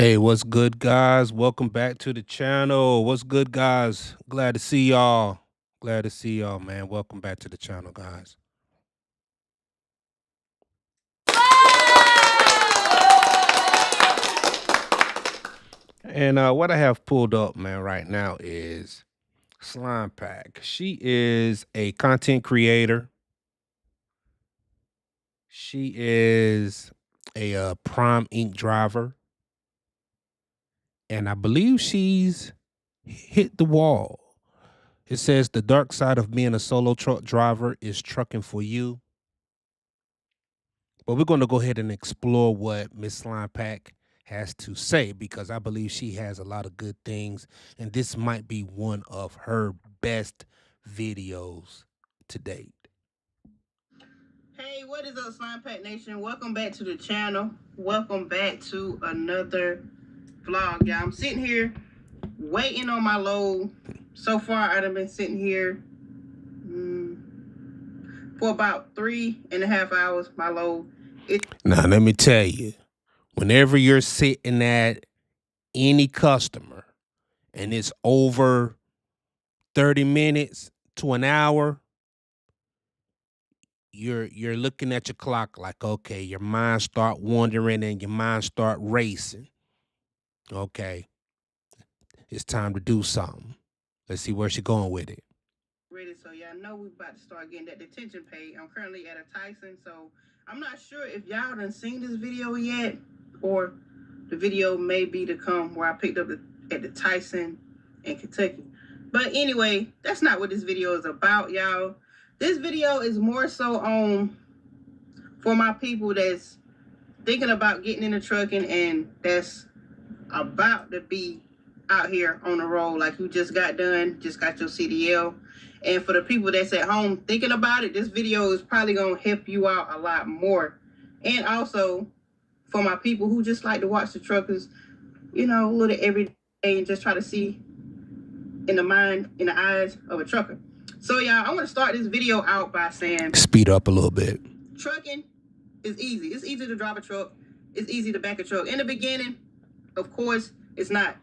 Hey, what's good, guys? Welcome back to the channel. What's good, guys? Glad to see y'all. Glad to see y'all, man. Welcome back to the channel, guys. And what I have pulled up, man, right now is Slime Pack. She is a content creator. She is a Prime Ink driver, and I believe she's hit the wall. It says the dark side of being a solo truck driver is trucking for you. But we're going to go ahead and explore what Miss Slime Pack has to say because I believe she has a lot of good things, and this might be one of her best videos to date. Hey, what is up, Slime Pack Nation? Welcome back to the channel. Welcome back to another vlog, y'all. I'm sitting here waiting on my load. So far, I've been sitting here for about 3.5 hours. My load. Now, let me tell you, whenever you're sitting at any customer and it's over 30 minutes to an hour, you're looking at your clock like, okay, your mind start wandering and your mind start racing. Okay, it's time to do something. Let's see where she's going with it. Ready, so y'all know we about to start getting that detention pay. I'm currently at a Tyson, so I'm not sure if y'all done seen this video yet, or the video may be to come where I picked up at the Tyson in Kentucky. But anyway, that's not what this video is about, y'all. This video is more so on for my people that's thinking about getting into trucking and that's about to be out here on the road, like you just got done, just got your CDL. And for the people that's at home thinking about it, this video is probably gonna help you out a lot more. And also for my people who just like to watch the truckers, a little every day and just try to see in the eyes of a trucker. So y'all, I want to start this video out by saying speed up a little bit. Trucking is easy. It's easy to drive a truck. It's easy to back a truck. In the beginning, of course, it's not.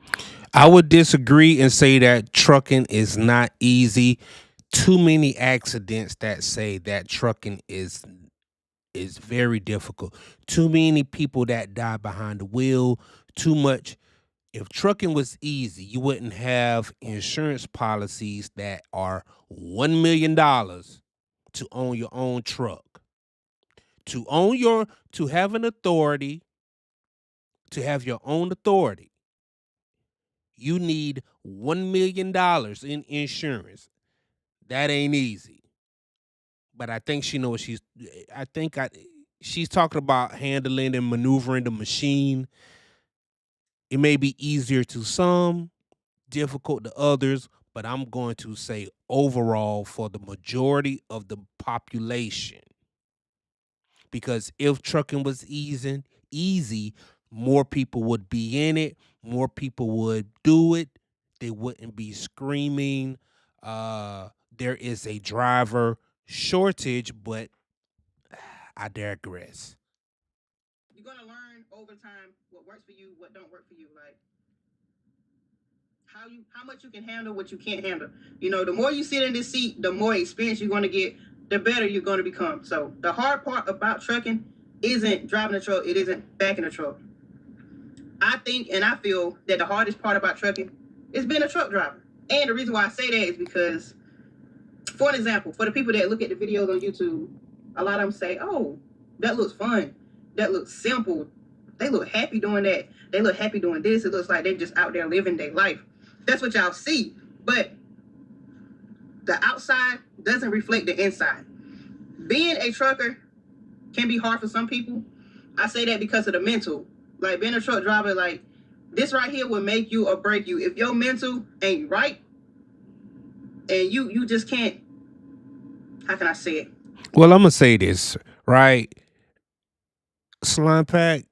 I would disagree and say that trucking is not easy. Too many accidents that say that trucking is very difficult. Too many people that die behind the wheel. Too much. If trucking was easy, you wouldn't have insurance policies that are $1 million to own your own truck. To have an authority, to have your own authority, you need $1 million in insurance. That ain't easy. But I think she knows she's talking about handling and maneuvering the machine. It may be easier to some, difficult to others, but I'm going to say overall for the majority of the population. Because if trucking was easy, more people would be in it, more people would do it. They wouldn't be screaming. There is a driver shortage, but I digress. You're gonna learn over time what works for you, what don't work for you, like how much you can handle, what you can't handle. The more you sit in this seat, the more experience you're gonna get, the better you're gonna become. So the hard part about trucking isn't driving a truck, it isn't backing a truck. I think and I feel that the hardest part about trucking is being a truck driver. And the reason why I say that is because, for an example, for the people that look at the videos on YouTube, a lot of them say, oh, that looks fun. That looks simple. They look happy doing that. They look happy doing this. It looks like they're just out there living their life. That's what y'all see. But the outside doesn't reflect the inside. Being a trucker can be hard for some people. I say that because of the mental. Like being a truck driver, like this right here will make you or break you. If your mental ain't right and you just can't, how can I say it? Well, I'm gonna say this, right? Slime Pack,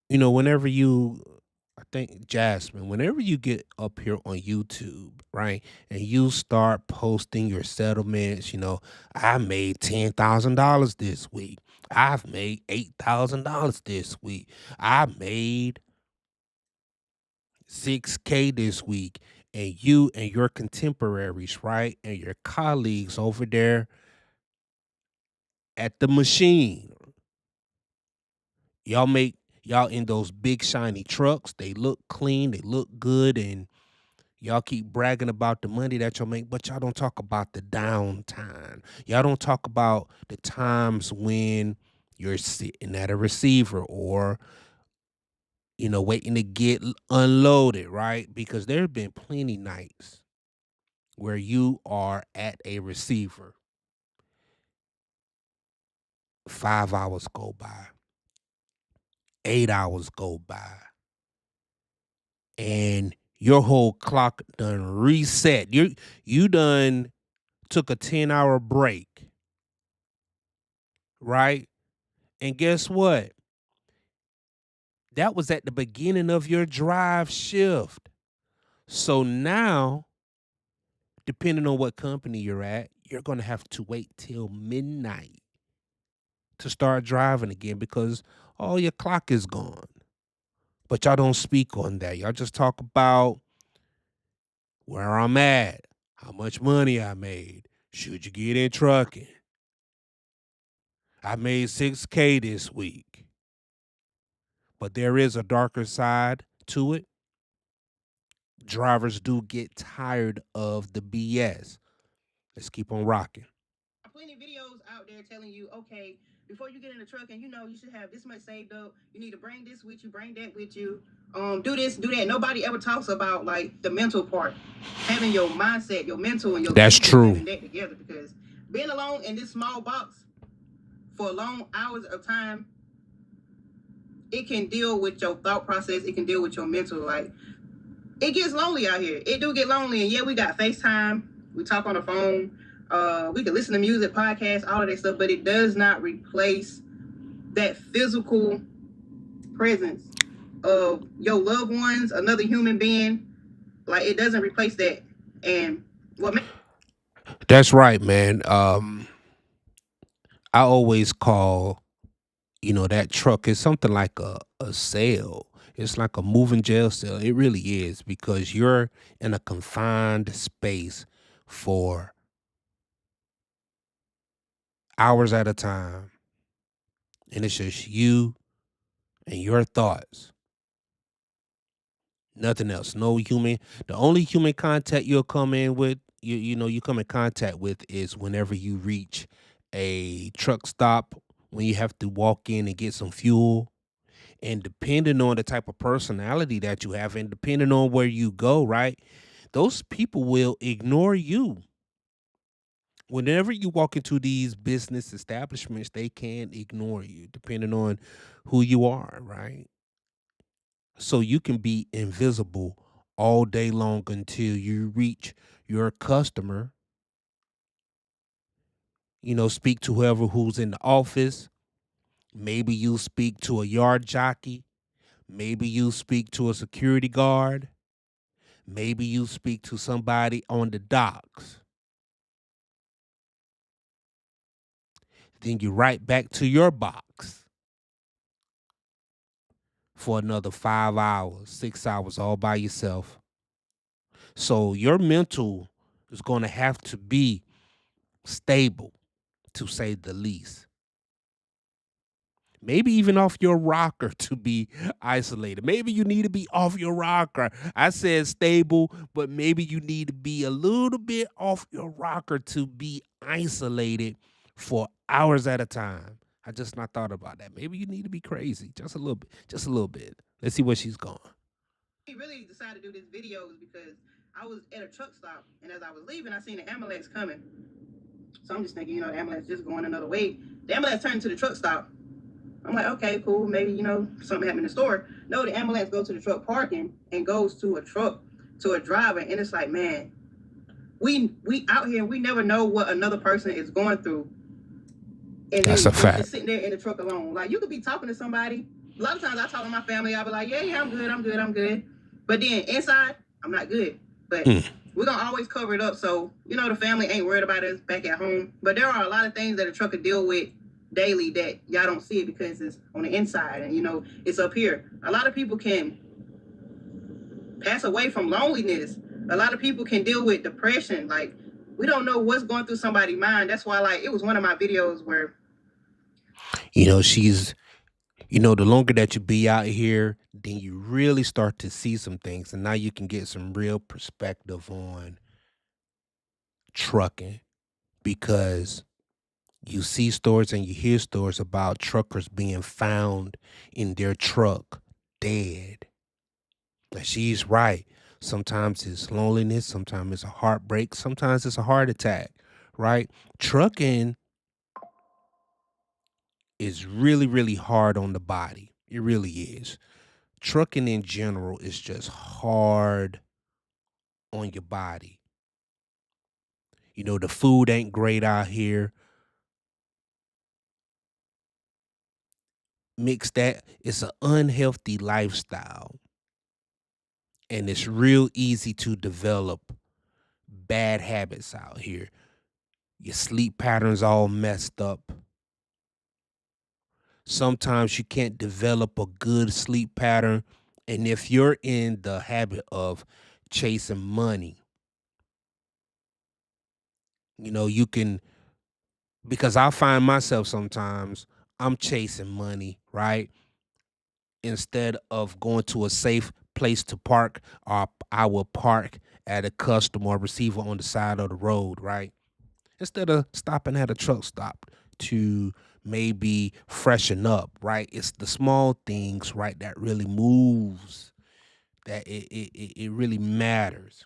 whenever I think Jasmine, whenever you get up here on YouTube, right, and you start posting your settlements, I made $10,000 this week. I've made $8,000 this week. I made 6K this week, and you and your contemporaries, right? And your colleagues over there at the machine, y'all in those big shiny trucks. They look clean, they look good, and y'all keep bragging about the money that y'all make, but y'all don't talk about the downtime. Y'all don't talk about the times when you're sitting at a receiver or waiting to get unloaded, right? Because there have been plenty nights where you are at a receiver, 5 hours go by, 8 hours go by, and your whole clock done reset. You done took a 10-hour break, right? And guess what? That was at the beginning of your drive shift. So now, depending on what company you're at, you're going to have to wait till midnight to start driving again because all your clock is gone. But y'all don't speak on that. Y'all just talk about where I'm at, how much money I made, should you get in trucking. I made 6K this week. But there is a darker side to it. Drivers do get tired of the BS. Let's keep on rocking. Plenty of videos out there telling you, okay, before you get in the truck and you should have this much saved up. You need to bring this with you, bring that with you. Do this, do that. Nobody ever talks about like the mental part, having your mindset, your mental, and your That's true. Having that together, because being alone in this small box for long hours of time, it can deal with your thought process. It can deal with your mental. Like, it gets lonely out here. It do get lonely, and yeah, we got FaceTime. We talk on the phone. We can listen to music, podcasts, all of that stuff, but it does not replace that physical presence of your loved ones, another human being. Like, it doesn't replace that. And that's right, man. I always call, that truck is something like a cell. It's like a moving jail cell. It really is, because you're in a confined space for hours at a time. And it's just you and your thoughts. Nothing else. No human. The only human contact you'll come in with, you come in contact with, is whenever you reach a truck stop, when you have to walk in and get some fuel. And depending on the type of personality that you have, and depending on where you go, right, those people will ignore you. Whenever you walk into these business establishments, they can ignore you depending on who you are, right? So you can be invisible all day long until you reach your customer. Speak to whoever who's in the office. Maybe you speak to a yard jockey. Maybe you speak to a security guard. Maybe you speak to somebody on the docks. Then you right back to your box for another 5 hours, 6 hours, all by yourself. So your mental is going to have to be stable, to say the least. Maybe even off your rocker to be isolated. Maybe you need to be off your rocker. I said stable, but maybe you need to be a little bit off your rocker to be isolated for hours at a time. I just not thought about that. Maybe you need to be crazy just a little bit. Just a little bit. Let's see where she's going. We really decided to do this video because I was at a truck stop, and as I was leaving, I seen the ambulance coming. So I'm just thinking, the ambulance just going another way. The ambulance turned to the truck stop. I'm like, okay, cool. Maybe, something happened in the store. No, the ambulance goes to the truck parking and goes to a truck, to a driver. And it's like, man, we out here, we never know what another person is going through. And that's a fact. Just sitting there in the truck alone. Like, you could be talking to somebody. A lot of times I talk to my family. I'll be like, yeah, I'm good. But then inside, I'm not good. But we're going to always cover it up. So, the family ain't worried about us back at home. But there are a lot of things that a truck could deal with daily that y'all don't see it because it's on the inside and it's up here. A lot of people can pass away from loneliness. A lot of people can deal with depression. Like, we don't know what's going through somebody's mind. That's why, like, it was one of my videos where, she's, the longer that you be out here, then you really start to see some things. And now you can get some real perspective on trucking because you see stories and you hear stories about truckers being found in their truck dead. And she's right. Sometimes it's loneliness, sometimes it's a heartbreak, sometimes it's a heart attack, right? Trucking is really, really hard on the body. It really is. Trucking in general is just hard on your body. The food ain't great out here. Mix that, it's an unhealthy lifestyle. And it's real easy to develop bad habits out here. Your sleep patterns all messed up. Sometimes you can't develop a good sleep pattern. And if you're in the habit of chasing money, you can, because I find myself sometimes I'm chasing money, right? Instead of going to a safe place to park, I will park at a customer or receiver on the side of the road, right? Instead of stopping at a truck stop to maybe freshen up, right? It's the small things, right, that really moves, that it really matters.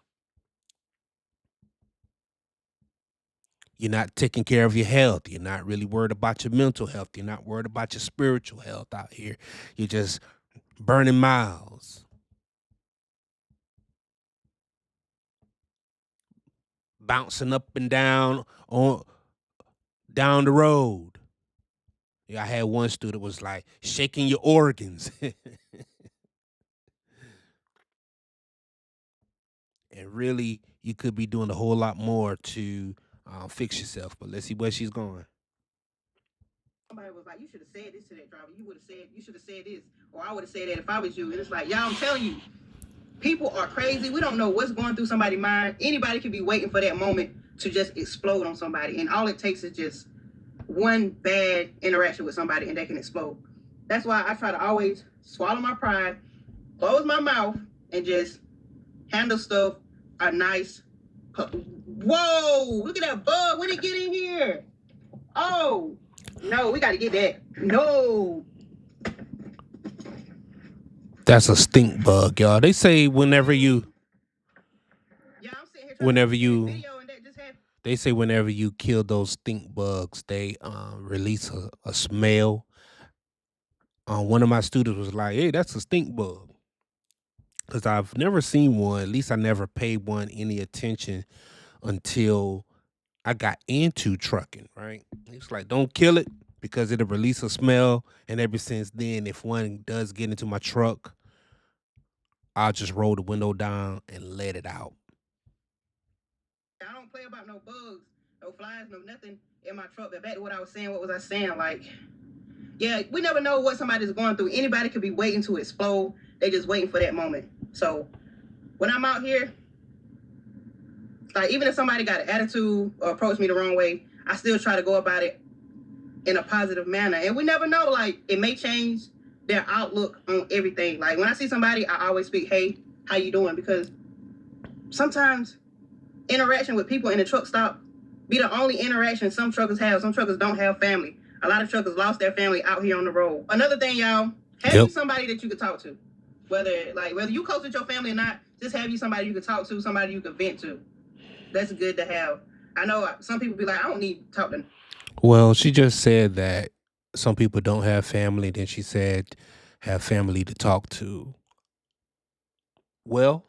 You're not taking care of your health. You're not really worried about your mental health. You're not worried about your spiritual health out here. You're just burning miles, bouncing up and down on down the road. Yeah, I had one student was like shaking your organs. And really, you could be doing a whole lot more to fix yourself. But let's see where she's going. somebody was like, you should have said this to that driver. You should have said this. Or I would have said that if I was you. And it's like, y'all, I'm telling you, people are crazy. We don't know what's going through somebody's mind. Anybody could be waiting for that moment to just explode on somebody. And all it takes is just one bad interaction with somebody and they can explode. That's why I try to always swallow my pride, close my mouth, and just handle stuff a nice. Whoa! Look at that bug. When did it get in here? Oh, no, we got to get that. No. That's a stink bug, y'all. They say whenever you, Yeah, I'm sitting here whenever to you, video and that just happened. they say whenever you kill those stink bugs, they release a smell. One of my students was like, "Hey, that's a stink bug," because I've never seen one. At least I never paid one any attention until I got into trucking. Right? It's like, don't kill it because it'll release a smell. And ever since then, if one does get into my truck, I'll just roll the window down and let it out. I don't play about no bugs, no flies, no nothing in my truck. But back to what I was saying, what was I saying? Like, yeah, we never know what somebody's going through. Anybody could be waiting to explode. They just waiting for that moment. So when I'm out here, like, even if somebody got an attitude or approached me the wrong way, I still try to go about it in a positive manner. And we never know, like, it may change their outlook on everything. Like, when I see somebody, I always speak, hey, how you doing? Because sometimes interaction with people in the truck stop be the only interaction some truckers have. Some truckers don't have family. A lot of truckers lost their family out here on the road. Another thing, y'all, have you somebody that you could talk to. Whether you close with your family or not, just have you somebody you could talk to, somebody you could vent to. That's good to have. I know some people be like, I don't need to talk to. Well, she just said that some people don't have family. Then she said have family to talk to. Well,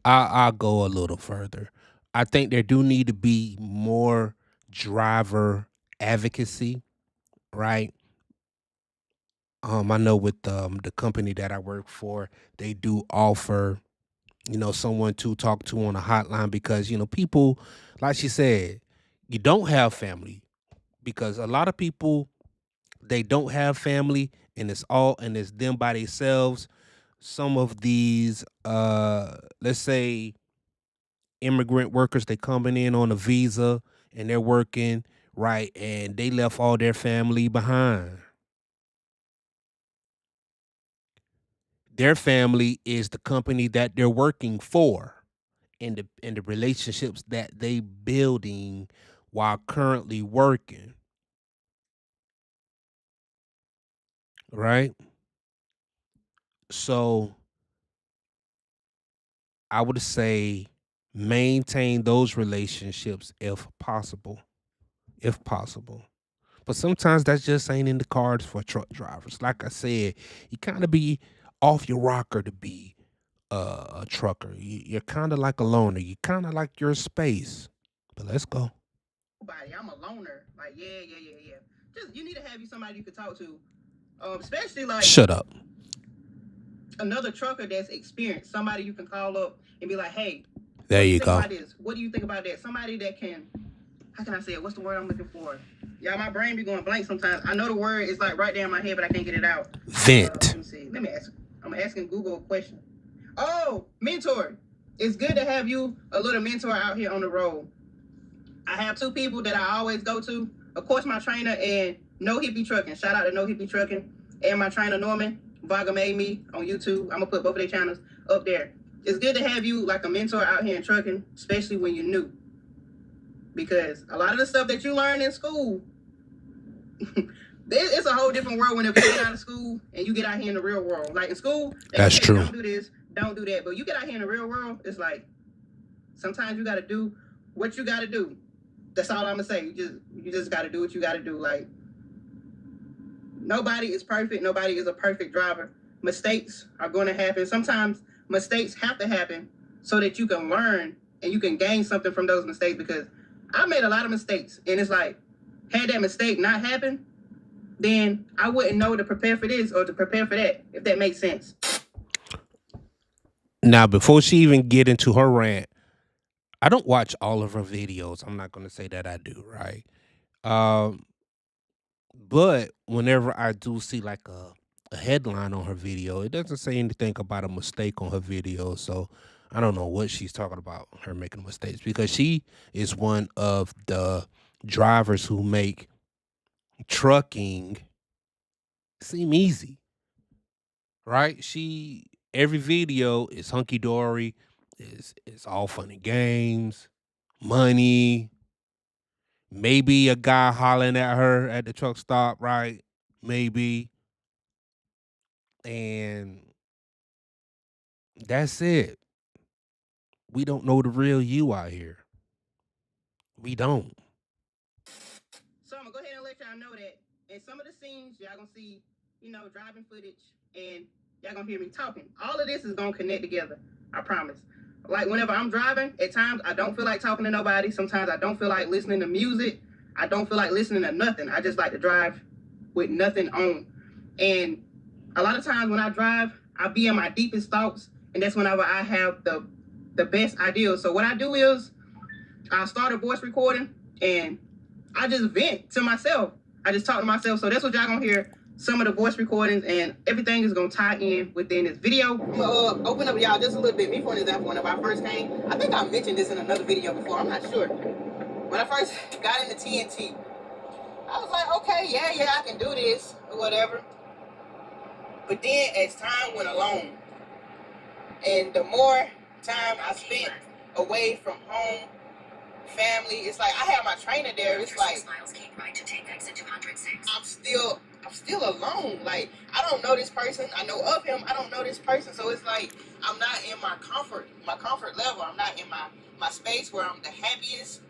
I'll go a little further. I think there do need to be more driver advocacy, right? I know with the company that I work for, they do offer, someone to talk to on a hotline because, people, like she said, you don't have family because a lot of people they don't have family and it's them by themselves. some of these let's say immigrant workers, they coming in on a visa and they're working, right, and they left all their family behind. Their family is the company that they're working for, and the relationships that they building while currently working, right? So I would say maintain those relationships if possible. If possible. But sometimes that just ain't in the cards for truck drivers. Like I said, you kind of be off your rocker to be a trucker. You're kind of like a loner. You kind of like your space. But let's go. I'm a loner. Like, yeah. Just you need to have you somebody you can talk to. Especially like Shut up. another trucker that's experienced, somebody you can call up and be like, hey, There you think go. about this? What do you think about that? Somebody that can, how can I say it? What's the word I'm looking for? Yeah, my brain be going blank sometimes. I know the word is like right there in my head, but I can't get it out. Vent. Let me see. Let me ask. I'm asking Google a question. Oh, mentor. It's good to have you a little mentor out here on the road. I have two people that I always go to. Of course, my trainer and No Hippie Trucking. Shout out to No Hippie Trucking. And my trainer Norman Vaga made me on YouTube. I'm gonna put both of their channels up there. It's good to have you like a mentor out here in trucking, especially when you're new. Because a lot of the stuff that you learn in school, it's a whole different world whenever you get out of school and you get out here in the real world. Like in school, That's true. Don't do this, don't do that. But you get out here in the real world, it's like sometimes you got to do what you got to do. That's all I'm gonna say. You just got to do what you got to do. Like nobody is perfect. Nobody is a perfect driver. Mistakes are going to happen. Sometimes mistakes have to happen so that you can learn and you can gain something from those mistakes. Because I made a lot of mistakes, and it's like, had that mistake not happened, then I wouldn't know to prepare for this or to prepare for that. If that makes sense. Now, before she even get into her rant, I don't watch all of her videos. I'm not going to say that I do, right? Um, but whenever I do see like a headline on her video, it doesn't say anything about a mistake on her video. So I don't know what she's talking about, her making mistakes, because she is one of the drivers who make trucking seem easy, right? She every video is hunky dory, is all fun and games, money, maybe a guy hollering at her at the truck stop, right? Maybe. And that's it. We don't know the real you out here. We don't. So I'm gonna go ahead and let y'all know that in some of the scenes y'all gonna see, driving footage, and y'all gonna hear me talking. All of this is gonna connect together. I promise. Like whenever I'm driving, at times I don't feel like talking to nobody. Sometimes I don't feel like listening to music. I don't feel like listening to nothing. I just like to drive with nothing on. And a lot of times when I drive, I be in my deepest thoughts, and that's whenever I have the best ideas. So what I do is I start a voice recording and I just vent to myself. I just talk to myself. So that's what y'all gonna hear. Some of the voice recordings and everything is gonna tie in within this video. I'm gonna open up y'all just a little bit. Me, for an example, whenever I first came, I think I mentioned this in another video before. I'm not sure. When I first got into TNT, I was like, okay, yeah, I can do this or whatever. But then as time went along, and the more time I spent away from home, family, it's like I have my trainer there. It's like I'm still alone. Like I don't know this person. I know of him. I don't know this person. So it's like I'm not in my comfort level. I'm not in my space where I'm the happiest.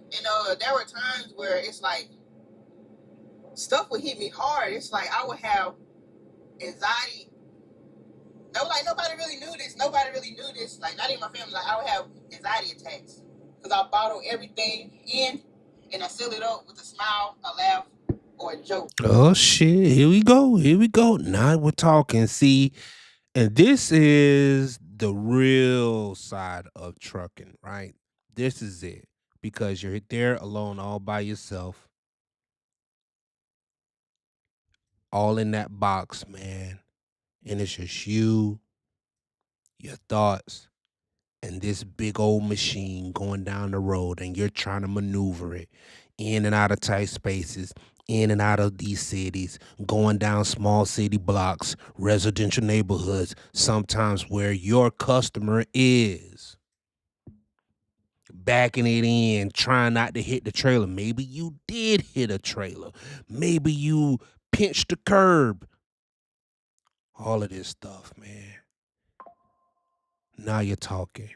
And there were times where it's like stuff would hit me hard. It's like I would have anxiety. I was like, nobody really knew this. Nobody really knew this. Like, not even my family. Like, I would have anxiety attacks because I bottle everything in and I seal it up with a smile, a laugh, or a joke. Oh shit! Here we go. Here we go. Now we're talking. See, and this is the real side of trucking, right? This is it, because you're there alone, all by yourself. all in that box, man. And it's just you, your thoughts, and this big old machine going down the road, and you're trying to maneuver it in and out of tight spaces, in and out of these cities, going down small city blocks, residential neighborhoods, sometimes where your customer is. Backing it in, trying not to hit the trailer. Maybe you did hit a trailer. Maybe you pinched the curb. All of this stuff, man. Now you're talking.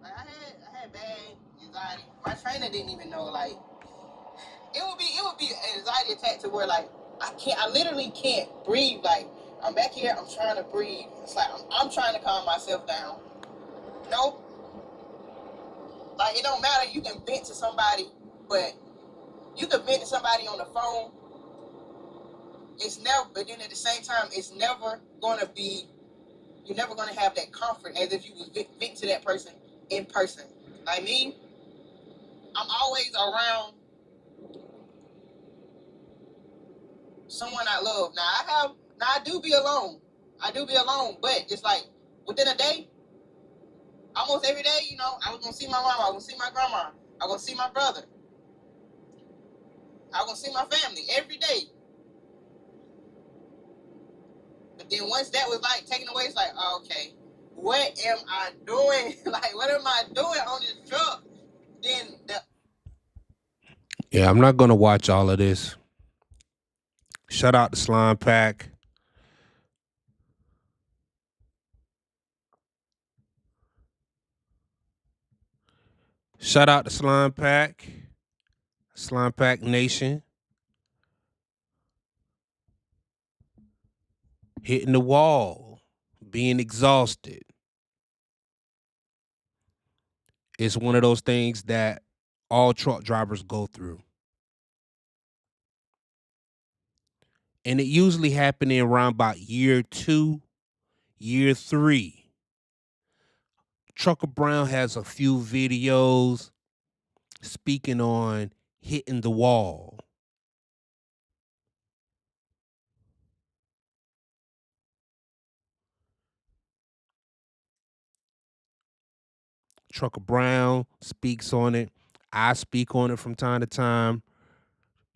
Like I had bad anxiety. My trainer didn't even know. Like it would be an anxiety attack to where like I literally can't breathe. Like I'm back here, I'm trying to breathe. It's like I'm trying to calm myself down. Nope. Like it don't matter. You can vent to somebody, but you can vent to somebody on the phone. It's never. But then at the same time, it's never gonna be. You're never gonna have that comfort as if you was vent to that person in person. I mean, I'm always around someone I love. Now I do be alone. I do be alone, but it's like within a day, almost every day, you know, I was gonna see my mama, I was gonna see my grandma, I was gonna see my brother, I was gonna see my family every day. But then once that was like taken away, it's like, oh, okay, what am I doing? Like, what am I doing on this truck? Then Yeah, I'm not gonna watch all of this. Shout out to Slime Pack. Shout out to Slime Pack. Slime Pack Nation. Hitting the wall. Being exhausted. It's one of those things that all truck drivers go through. And it usually happening around about year 2, year 3. Trucker Brown has a few videos speaking on hitting the wall. Trucker Brown speaks on it. I speak on it from time to time.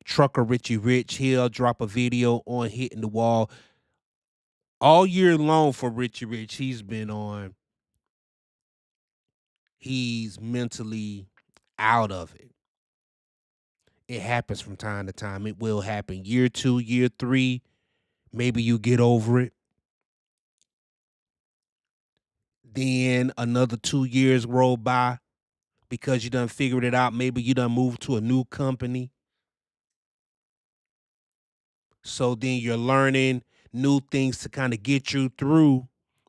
Trucker Richie Rich, he'll drop a video on hitting the wall. All year long for Richie Rich, he's been on. He's mentally out of it. It happens from time to time. It will happen. Year 2, year 3, maybe you get over it. Then another 2 years roll by because you done figured it out. Maybe you done moved to a new company. So then you're learning new things to kind of get you through.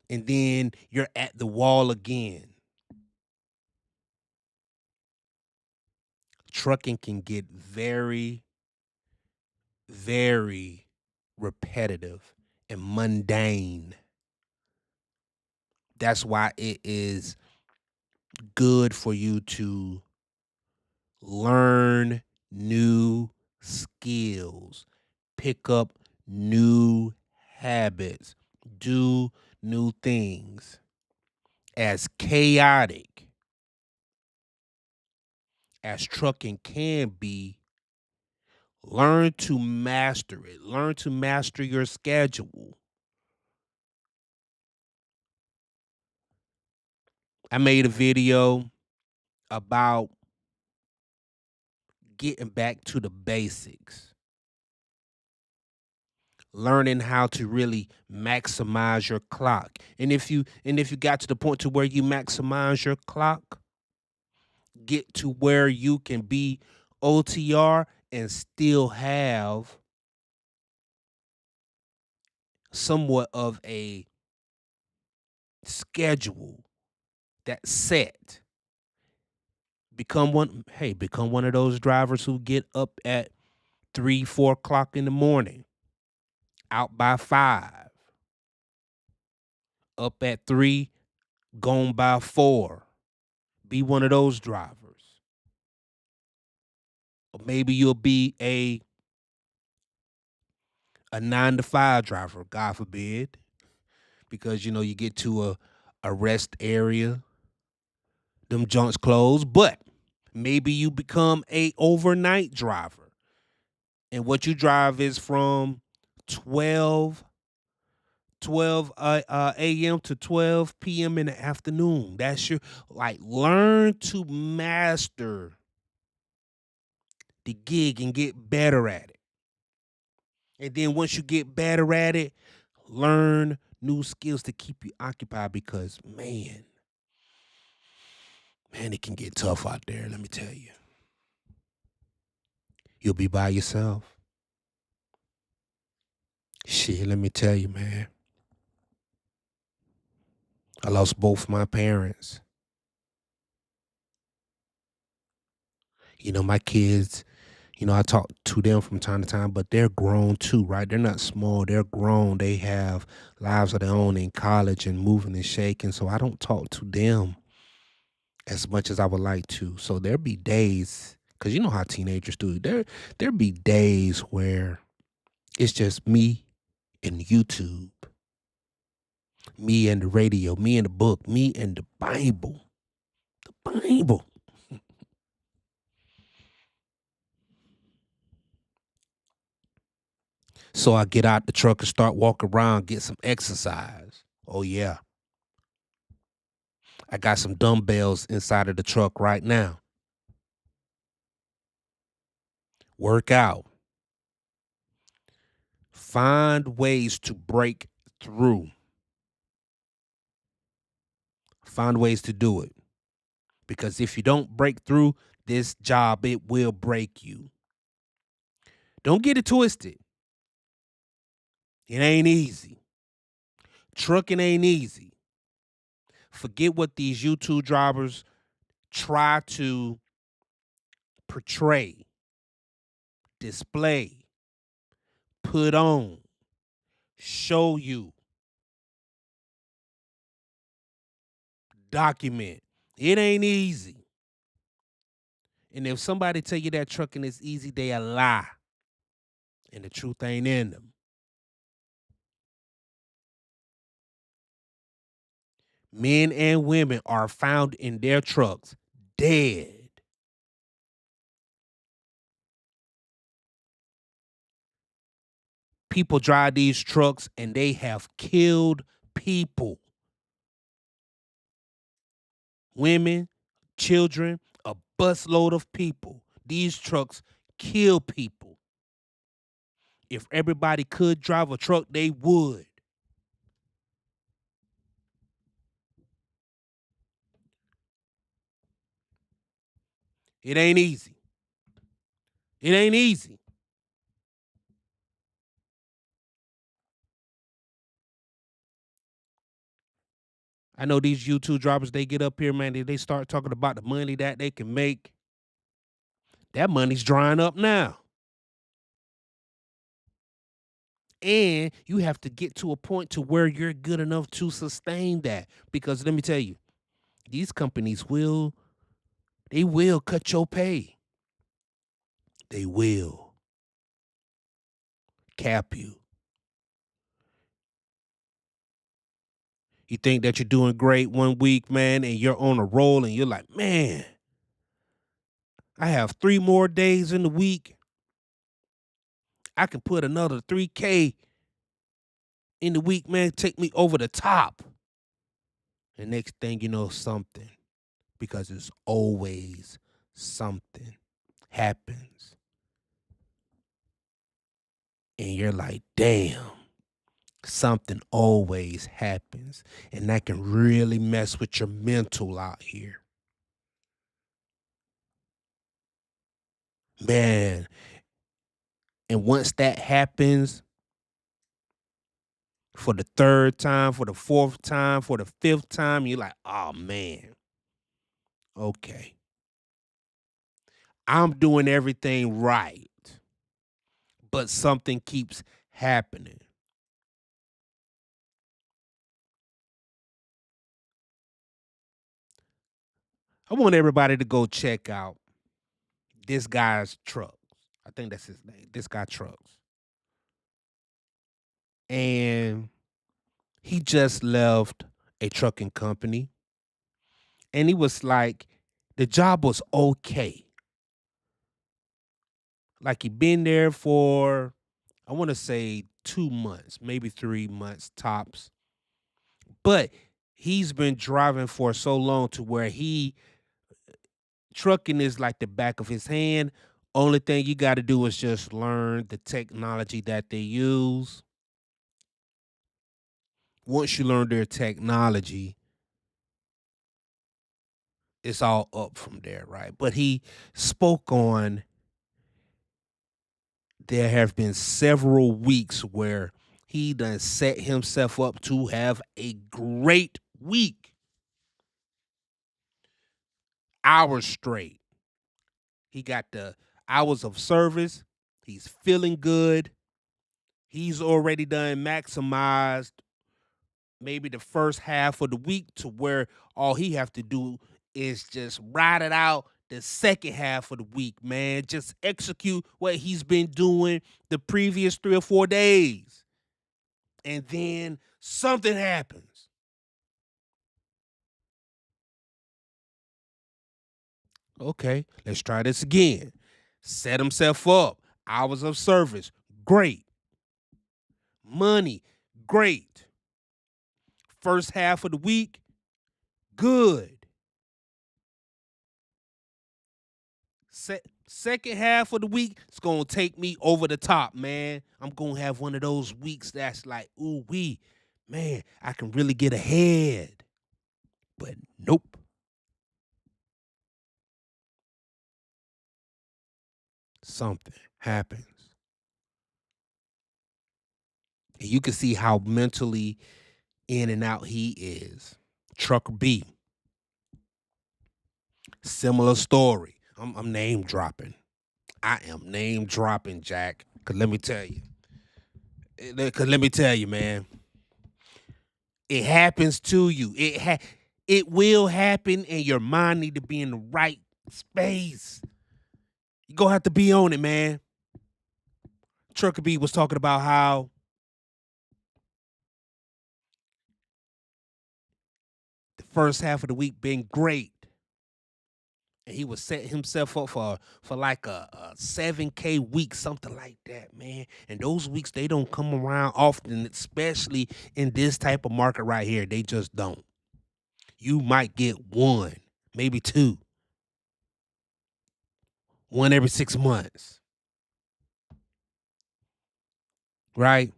And then you're at the wall again. Trucking can get very, very repetitive and mundane. That's why it is good for you to learn new skills, pick up new habits, do new things. As chaotic as trucking can be, learn to master it. Learn to master your schedule. I made a video about getting back to the basics. Learning how to really maximize your clock. And if you got to the point to where you maximize your clock, get to where you can be OTR and still have somewhat of a schedule that's set. Become one of those drivers who get up at 3, 4 o'clock in the morning, out by 5, up at 3, gone by 4. Be one of those drivers. Or maybe you'll be a a 9 to 5 driver, God forbid, because you get to a rest area, them joints closed. But maybe you become a overnight driver, and what you drive is from 12 a.m. to 12 p.m. in the afternoon. That's your learn to master the gig and get better at it. And then once you get better at it, learn new skills to keep you occupied because man, it can get tough out there, let me tell you. You'll be by yourself. Shit, let me tell you, man. I lost both my parents. My kids, I talk to them from time to time, but they're grown too, right? They're not small. They're grown. They have lives of their own in college and moving and shaking. So I don't talk to them as much as I would like to. So there be days, because you know how teenagers do. There be days where it's just me and YouTube, me and the radio, me and the book, me and the Bible. The Bible. So I get out the truck and start walking around, get some exercise. Oh, yeah. I got some dumbbells inside of the truck right now. Work out. Find ways to break through. Find ways to do it. Because if you don't break through this job, it will break you. Don't get it twisted. It ain't easy. Trucking ain't easy. Forget what these YouTube drivers try to portray, display, put on, show you, document. It ain't easy. And if somebody tell you that trucking is easy, they a lie. And the truth ain't in them. Men and women are found in their trucks dead. People drive these trucks and they have killed people. Women, children, a busload of people. These trucks kill people. If everybody could drive a truck, they would. It ain't easy. It ain't easy. I know these YouTube drivers, they get up here, man, they start talking about the money that they can make. That money's drying up now. And you have to get to a point to where you're good enough to sustain that. Because let me tell you, these companies will cut your pay. They will cap you. You think that you're doing great one week, man, and you're on a roll and you're like, man, I have 3 more days in the week. I can put another 3K in the week, man, take me over the top. The next thing you know, something, because it's always something happens. And you're like, damn, something always happens. And that can really mess with your mental out here. Man. And once that happens, for the 3rd time, for the 4th time, for the 5th time, you're like, oh man, okay. I'm doing everything right, but something keeps happening. I want everybody to go check out this guy's trucks. I think that's his name. This guy trucks. and he just left a trucking company, and he was like, the job was okay. Like he been there for, I want to say 2 months, maybe 3 months tops. But he's been driving for so long to where he trucking is like the back of his hand. Only thing you got to do is just learn the technology that they use. Once you learn their technology, it's all up from there, right? But he spoke on there have been several weeks where he done set himself up to have a great week, hours straight. He got the hours of service. He's feeling good. He's already done maximized maybe the first half of the week to where all he have to do is just ride it out the second half of the week, man. Just execute what he's been doing the previous 3 or 4 days. And then something happens. Okay, let's try this again. Set himself up. Hours of service, great. Money, great. First half of the week, good. Second half of the week, it's gonna take me over the top, man. I'm gonna have one of those weeks that's like, ooh wee, man, I can really get ahead. But nope. Something happens. And you can see how mentally in and out he is. Trucker B, similar story. I'm name dropping. I am name dropping, Jack. Cause let me tell you. Cause let me tell you, man. It happens to you. It will happen, and your mind need to be in the right space. You gonna have to be on it, man. Trucker B was talking about how the first half of the week been great. And he was setting himself up for like a 7K week, something like that, man. And those weeks they don't come around often, especially in this type of market right here. They just don't. You might get one, maybe two, one every 6 months, right?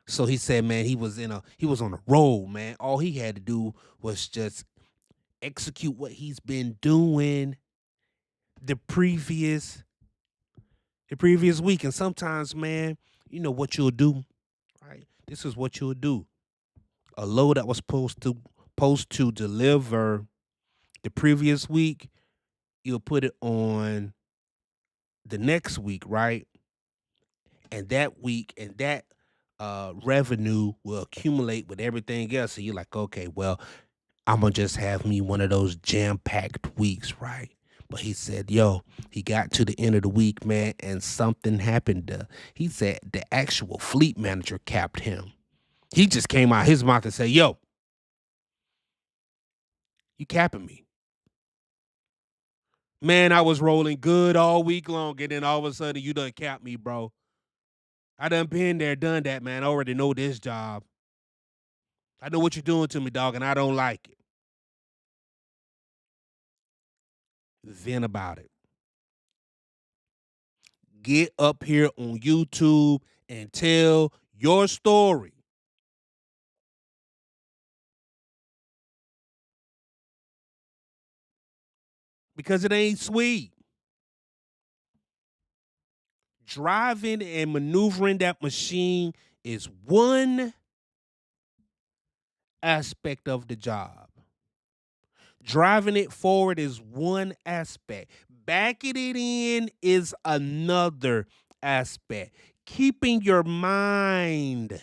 So he said, man, he was on a roll, man. All he had to do was just execute what he's been doing the previous the previous week. And sometimes, man, you know what you'll do, right? This is what you'll do. A load that was supposed to deliver the previous week, you'll put it on the next week, right? And that week and that revenue will accumulate with everything else. So you're like, okay, well, I'm gonna just have me one of those jam packed weeks, right? But he said, yo, he got to the end of the week, man, and something happened. He said the actual fleet manager capped him. He just came out his mouth and said, yo, you capping me. Man, I was rolling good all week long, and then all of a sudden you done capped me, bro. I done been there, done that, man. I already know this job. I know what you're doing to me, dog, and I don't like it. Then about it. Get up here on YouTube and tell your story. Because it ain't sweet. Driving and maneuvering that machine is one aspect of the job. Driving it forward is one aspect. Backing it in is another aspect. Keeping your mind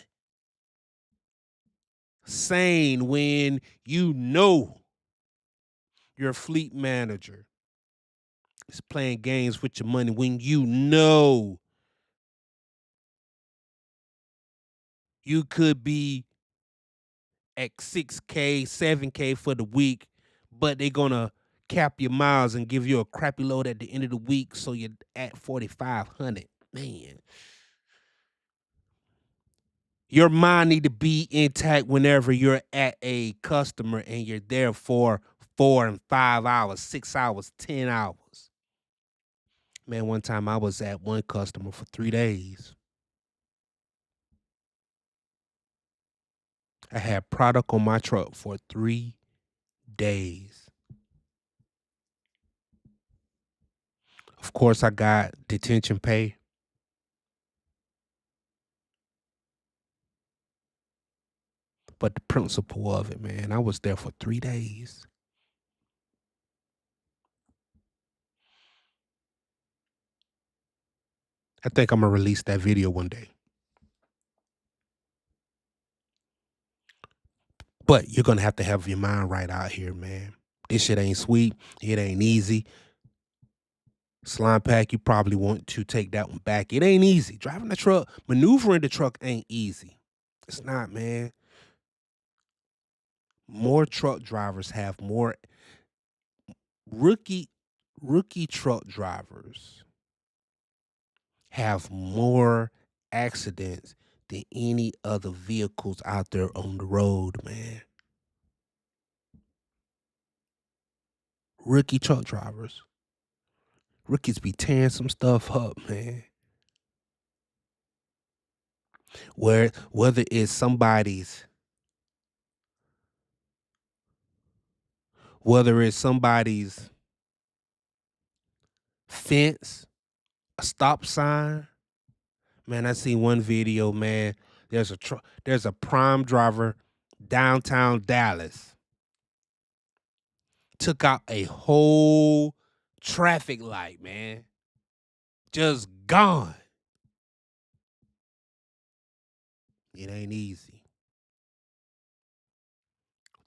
sane when you know your fleet manager is playing games with your money, when you know You could be at 6K, 7K for the week, but they're gonna cap your miles and give you a crappy load at the end of the week, so you're at 4,500. Man, your mind need to be intact whenever you're at a customer and you're there for 4 and 5 hours, 6 hours, 10 hours. Man, one time I was at one customer for 3 days. I had product on my truck for 3 days. Of course, I got detention pay. But the principle of it, man, I was there for 3 days. I think Imma release that video one day. But you're gonna have to have your mind right out here, man. This shit ain't sweet. It ain't easy. Slime Pack, you probably want to take that one back. It ain't easy. Driving the truck, maneuvering the truck ain't easy. It's not, man. More truck drivers have more rookie truck drivers have more accidents than any other vehicles out there on the road, man. Rookie truck drivers. Rookies be tearing some stuff up, man. Whether it's somebody's fence, a stop sign. Man, I seen one video, man. There's a prime driver downtown Dallas. Took out a whole traffic light, man. Just gone. It ain't easy.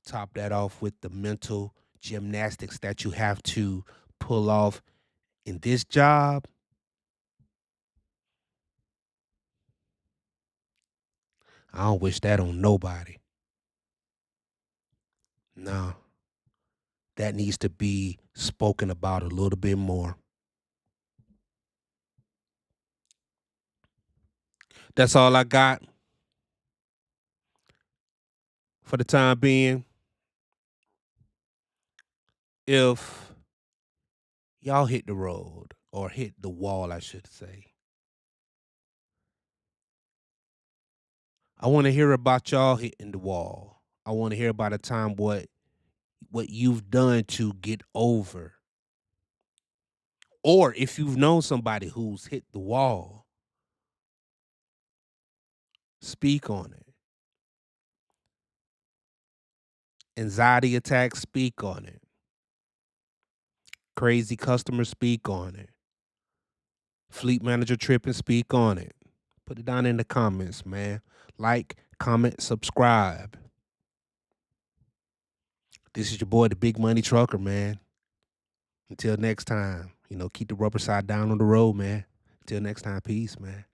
Top that off with the mental gymnastics that you have to pull off in this job. I don't wish that on nobody. No. That needs to be spoken about a little bit more. That's all I got for the time being. If y'all hit the road or hit the wall, I should say, I want to hear about y'all hitting the wall. I want to hear about a time what you've done to get over. Or if you've known somebody who's hit the wall, speak on it. Anxiety attacks, speak on it. Crazy customer, speak on it. Fleet manager tripping, speak on it. Put it down in the comments, man. Like, comment, subscribe. This is your boy, the Big Money Trucker, man. Until next time, keep the rubber side down on the road, man. Until next time, peace, man.